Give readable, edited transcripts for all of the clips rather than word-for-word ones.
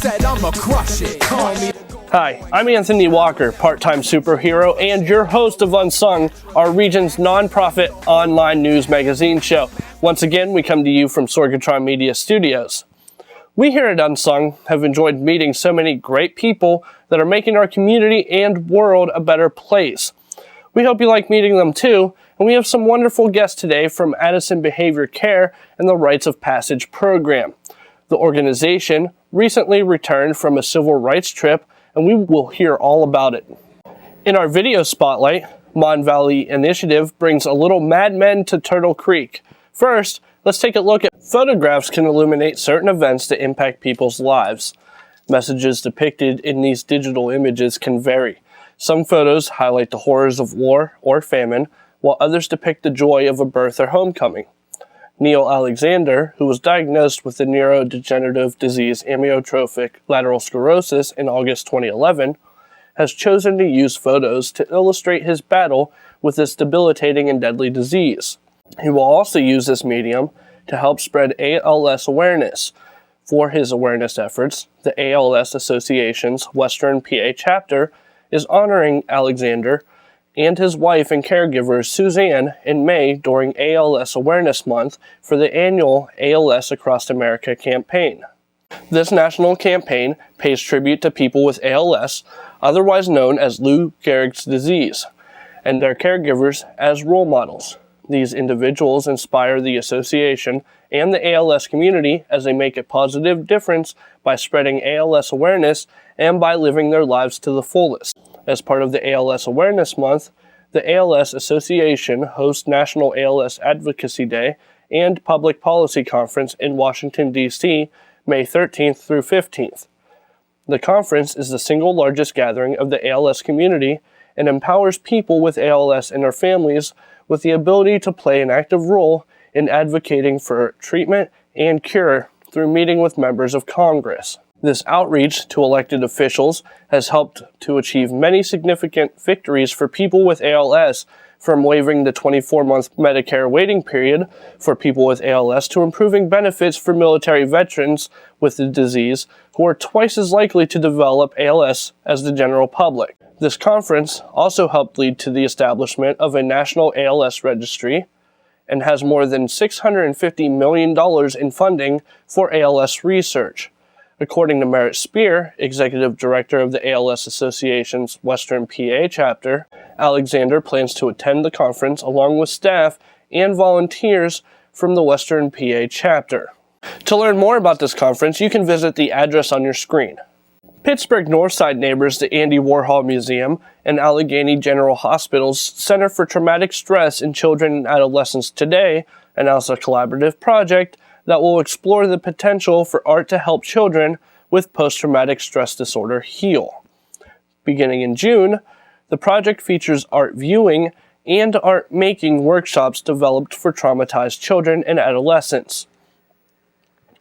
said I'ma crush it. Call me. Hi, I'm Anthony Walker, part-time superhero and your host of Unsung, our region's nonprofit online news magazine show. Once again, we come to you from Sorgatron Media Studios. We here at Unsung have enjoyed meeting so many great people that are making our community and world a better place. We hope you like meeting them too, and we have some wonderful guests today from Addison Behavior Care and the Rites of Passage program. The organization recently returned from a civil rights trip, and we will hear all about it. In our video spotlight, Mon Valley Initiative brings a little Mad Men to Turtle Creek. First, let's take a look at photographs can illuminate certain events that impact people's lives. Messages depicted in these digital images can vary. Some photos highlight the horrors of war or famine, while others depict the joy of a birth or homecoming. Neil Alexander, who was diagnosed with the neurodegenerative disease amyotrophic lateral sclerosis in August 2011, has chosen to use photos to illustrate his battle with this debilitating and deadly disease. He will also use this medium to help spread ALS awareness. For his awareness efforts, the ALS Association's Western PA chapter is honoring Alexander and his wife and caregiver Suzanne in May during ALS Awareness Month for the annual ALS Across America campaign. This national campaign pays tribute to people with ALS, otherwise known as Lou Gehrig's disease, and their caregivers as role models. These individuals inspire the association and the ALS community as they make a positive difference by spreading ALS awareness and by living their lives to the fullest. As part of the ALS Awareness Month, the ALS Association hosts National ALS Advocacy Day and Public Policy Conference in Washington, D.C., May 13th through 15th. The conference is the single largest gathering of the ALS community and empowers people with ALS and their families with the ability to play an active role in advocating for treatment and cure through meeting with members of Congress. This outreach to elected officials has helped to achieve many significant victories for people with ALS, from waiving the 24-month Medicare waiting period for people with ALS to improving benefits for military veterans with the disease who are twice as likely to develop ALS as the general public. This conference also helped lead to the establishment of a national ALS registry and has more than $650 million in funding for ALS research. According to Merritt Spear, Executive Director of the ALS Association's Western PA chapter, Alexander plans to attend the conference along with staff and volunteers from the Western PA chapter. To learn more about this conference, you can visit the address on your screen. Pittsburgh Northside neighbors the Andy Warhol Museum and Allegheny General Hospital's Center for Traumatic Stress in Children and Adolescents Today announced a collaborative project that will explore the potential for art to help children with post-traumatic stress disorder heal. Beginning in June, the project features art viewing and art making workshops developed for traumatized children and adolescents.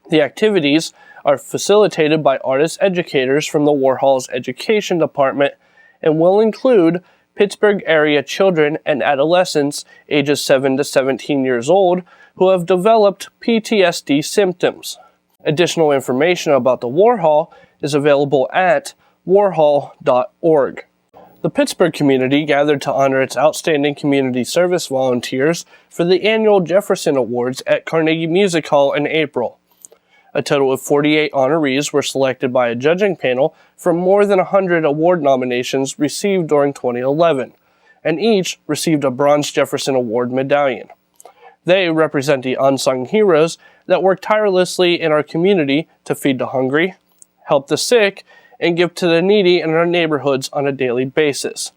The activities are facilitated by artist educators from the Warhol's Education Department and will include Pittsburgh area children and adolescents ages 7 to 17 years old who have developed PTSD symptoms. Additional information about the Warhol is available at warhol.org. The Pittsburgh community gathered to honor its outstanding community service volunteers for the annual Jefferson Awards at Carnegie Music Hall in April. A total of 48 honorees were selected by a judging panel from more than 100 award nominations received during 2011, and each received a Bronze Jefferson Award medallion. They represent the unsung heroes that work tirelessly in our community to feed the hungry, help the sick, and give to the needy in our neighborhoods on a daily basis.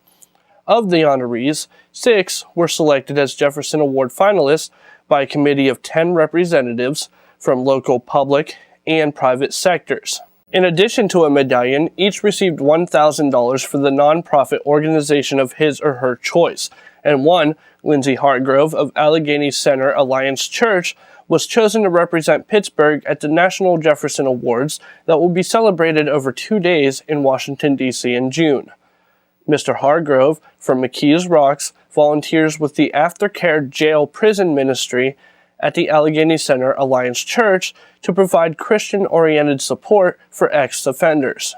Of the honorees, 6 were selected as Jefferson Award finalists by a committee of 10 representatives from local public and private sectors. In addition to a medallion, each received $1,000 for the nonprofit organization of his or her choice, and one, Lindsay Hartgrove of Allegheny Center Alliance Church, was chosen to represent Pittsburgh at the National Jefferson Awards that will be celebrated over 2 days in Washington, D.C. in June. Mr. Hargrove from McKees Rocks volunteers with the Aftercare Jail Prison Ministry at the Allegheny Center Alliance Church to provide Christian-oriented support for ex-offenders.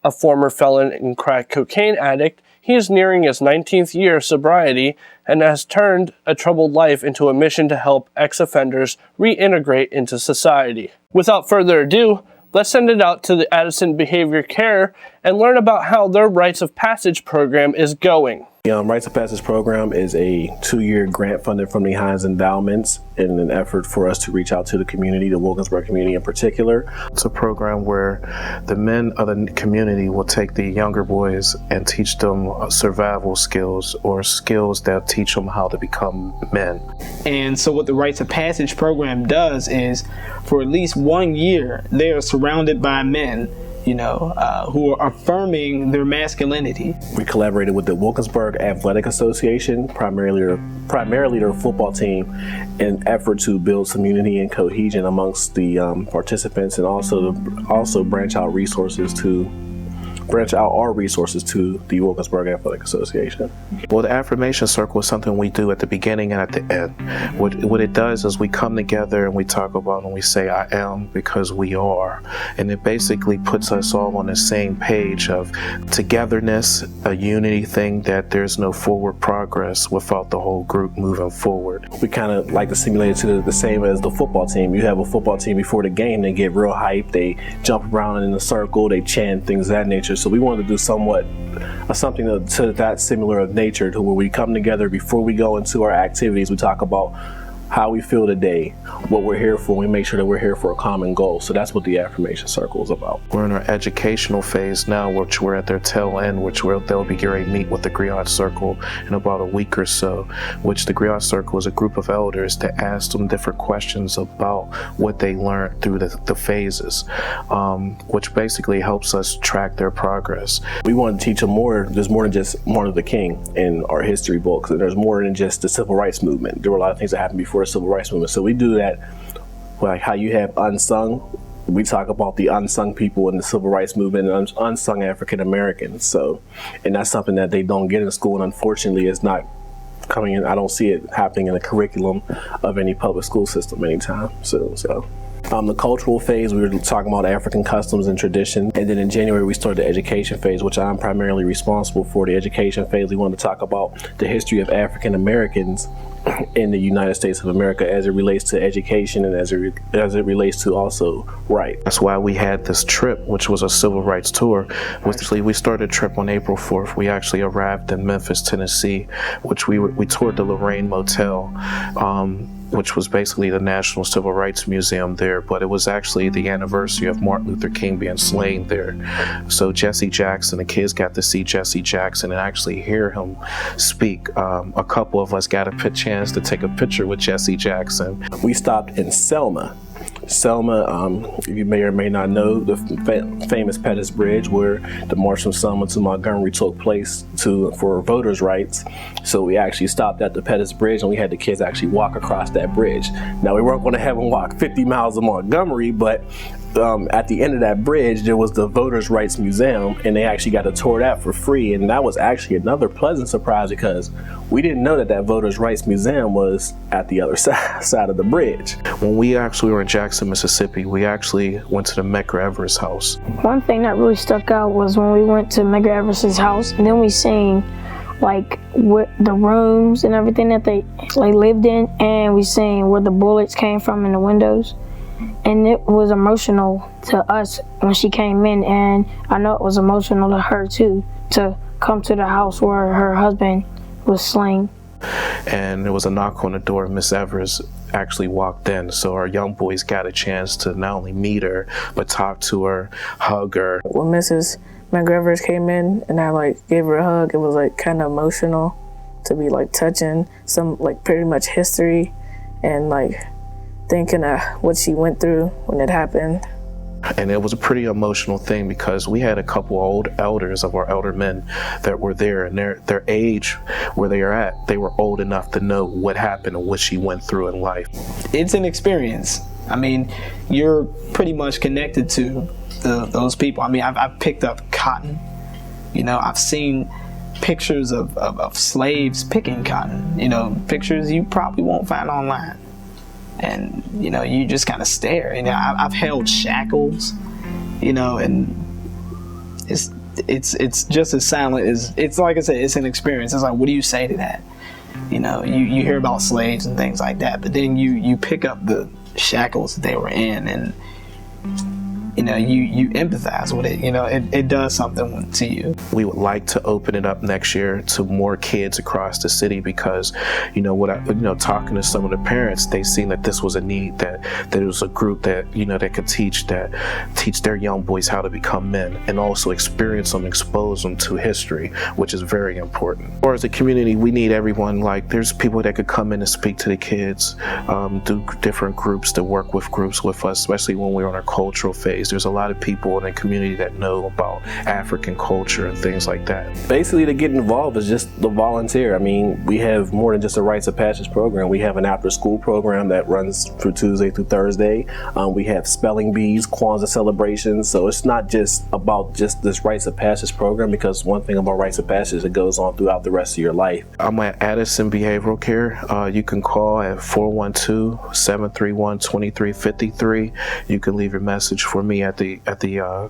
A former felon and crack cocaine addict, he is nearing his 19th year of sobriety and has turned a troubled life into a mission to help ex-offenders reintegrate into society. Without further ado, let's send it out to the Addison Behavior Care and learn about how their Rites of Passage program is going. The Rites of Passage program is a 2-year grant funded from the Heinz Endowments in an effort for us to reach out to the community, the Wilkinsburg community in particular. It's a program where the men of the community will take the younger boys and teach them survival skills or skills that teach them how to become men. And so what the Rites of Passage program does is, for at least 1 year, they are surrounded by men who are affirming their masculinity. We collaborated with the Wilkinsburg Athletic Association, primarily their football team, in an effort to build some unity and cohesion amongst the participants, and also branch out our resources to the Wilkinsburg Athletic Association. Well, the affirmation circle is something we do at the beginning and at the end. What it does is we come together and we talk about and we say, I am because we are. And it basically puts us all on the same page of togetherness, a unity thing, that there's no forward progress without the whole group moving forward. We kind of like to simulate it to the same as the football team. You have a football team before the game, they get real hyped, they jump around in a circle, they chant, things of that nature. So we wanted to do something to that similar of nature, to where we come together before we go into our activities. We talk about how we feel today, what we're here for, and we make sure that we're here for a common goal. So that's what the affirmation circle is about. We're in our educational phase now, which we're at their tail end, they'll be getting to meet with the Griot Circle in about a week or so, which the Griot Circle is a group of elders to ask them different questions about what they learned through the phases, which basically helps us track their progress. We want to teach them more. There's more than just Martin Luther King in our history books, and there's more than just the civil rights movement. There were a lot of things that happened before the civil rights movement. So we do that, like how you have unsung. We talk about the unsung people in the civil rights movement and unsung African Americans. So, and that's something that they don't get in school, and unfortunately it's not coming in. I don't see it happening in the curriculum of any public school system anytime soon. So. The cultural phase, we were talking about African customs and traditions. And then in January, we started the education phase, which I'm primarily responsible for. The education phase, we want to talk about the history of African Americans in the United States of America as it relates to education and as it relates to also right. That's why we had this trip, which was a civil rights tour. Actually, we started a trip on April 4th. We actually arrived in Memphis, Tennessee, which we toured the Lorraine Motel, which was basically the National Civil Rights Museum there, but it was actually the anniversary of Martin Luther King being slain there. So Jesse Jackson, the kids got to see Jesse Jackson and actually hear him speak. A couple of us got a chance to take a picture with Jesse Jackson. We stopped in Selma. You may or may not know, the famous Pettus Bridge, where the march from Selma to Montgomery took place for voters' rights. So we actually stopped at the Pettus Bridge and we had the kids actually walk across that bridge. Now, we weren't going to have them walk 50 miles to Montgomery, but at the end of that bridge, there was the Voters' Rights Museum, and they actually got to tour that for free. And that was actually another pleasant surprise, because we didn't know that Voters' Rights Museum was at the other side of the bridge. When we actually were in Jackson, Mississippi, we actually went to the Medgar Evers house. One thing that really stuck out was when we went to Medgar Evers' house, and then we seen what the rooms and everything that they lived in, and we seen where the bullets came from in the windows. And it was emotional to us when she came in, and I know it was emotional to her too, to come to the house where her husband was slain. And there was a knock on the door. Miss Evers actually walked in, so our young boys got a chance to not only meet her, but talk to her, hug her. When Mrs. McGrevers came in and I gave her a hug, it was kind of emotional to be touching some pretty much history and thinking of what she went through when it happened. And it was a pretty emotional thing, because we had a couple old elders of our elder men that were there, and their age where they are at, they were old enough to know what happened and what she went through in life. It's an experience. I mean, you're pretty much connected to those people. I mean, I've picked up cotton. I've seen pictures of slaves picking cotton. Pictures you probably won't find online. And, you know, you just kind of stare. You know, I've held shackles, you know, and it's just as silent as, it's like I said, it's an experience. It's like, what do you say to that? You know, you hear about slaves and things like that, but then you pick up the shackles that they were in, and you know, you empathize with it. You know, it does something to you. We would like to open it up next year to more kids across the city, because, you know, talking to some of the parents, they seen that this was a need, that there was a group that, you know, that could teach their young boys how to become men, and also experience them, expose them to history, which is very important. Or as a community, we need everyone. Like, there's people that could come in and speak to the kids, do different groups, to work with groups with us, especially when we're on our cultural phase. There's a lot of people in the community that know about African culture and things like that. Basically, to get involved is just the volunteer. I mean, we have more than just a rites of passage program. We have an after-school program that runs through Tuesday through Thursday. We have spelling bees, Kwanzaa celebrations. So it's not just about just this rites of passage program, because one thing about rites of passage, it goes on throughout the rest of your life. I'm at Addison Behavioral Care. You can call at 412-731-2353. You can leave a message for me at the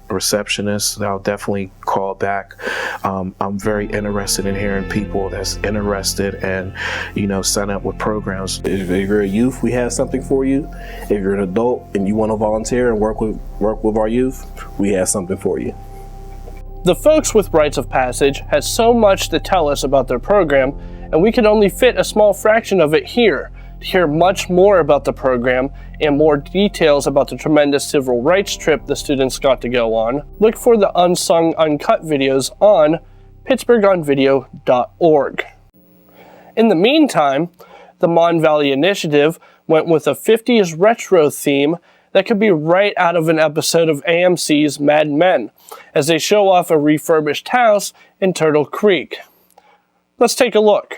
receptionist. I'll definitely call back. I'm very interested in hearing people that's interested and, you know, sign up with programs. If you're a youth, we have something for you. If you're an adult and you want to volunteer and work with our youth, we have something for you. The folks with Rites of Passage has so much to tell us about their program, and we could only fit a small fraction of it here. To hear much more about the program and more details about the tremendous civil rights trip the students got to go on, look for the Unsung Uncut videos on pittsburghonvideo.org. In the meantime, the Mon Valley Initiative went with a 50s retro theme that could be right out of an episode of AMC's Mad Men, as they show off a refurbished house in Turtle Creek. Let's take a look.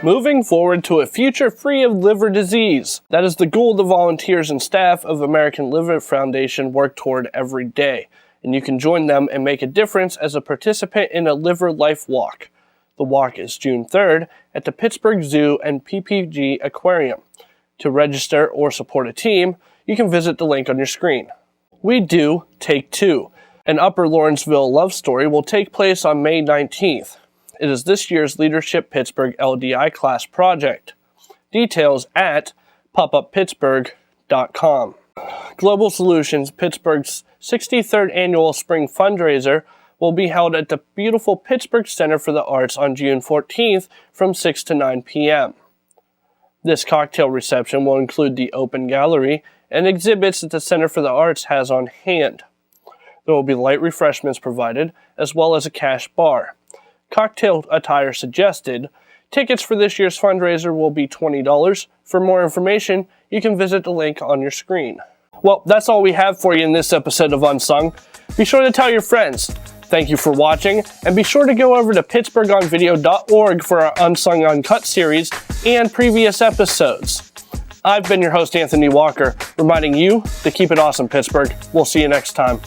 Moving forward to a future free of liver disease. That is the goal the volunteers and staff of American Liver Foundation work toward every day, and you can join them and make a difference as a participant in a Liver Life Walk. The walk is June 3rd at the Pittsburgh Zoo and PPG Aquarium. To register or support a team, you can visit the link on your screen. We Do Take Two. An Upper Lawrenceville love story will take place on May 19th. It is this year's Leadership Pittsburgh LDI class project. Details at popuppittsburgh.com. Global Solutions Pittsburgh's 63rd annual spring fundraiser will be held at the beautiful Pittsburgh Center for the Arts on June 14th from 6 to 9 p.m. This cocktail reception will include the open gallery and exhibits that the Center for the Arts has on hand. There will be light refreshments provided, as well as a cash bar. Cocktail attire suggested. Tickets for this year's fundraiser will be $20. For more information, you can visit the link on your screen. Well, that's all we have for you in this episode of Unsung. Be sure to tell your friends. Thank you for watching, and be sure to go over to pittsburghonvideo.org for our Unsung Uncut series and previous episodes. I've been your host, Anthony Walker, reminding you to keep it awesome, Pittsburgh. We'll see you next time.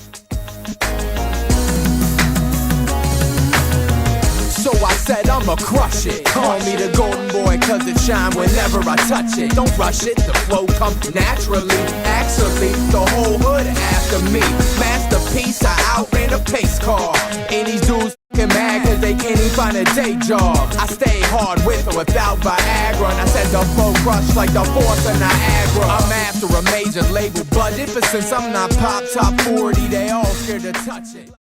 So I said I'ma crush it. Call me the golden boy, cause it shine whenever I touch it. Don't rush it, the flow comes naturally. Actually, the whole hood after me. Masterpiece, I outran a pace car. And these dudes f***ing mad cause they can't even find a day job. I stay hard with or without Viagra. And I said the flow crush like the force of Niagara. I'm after a major label budget, but since I'm not pop top 40, they all scared to touch it.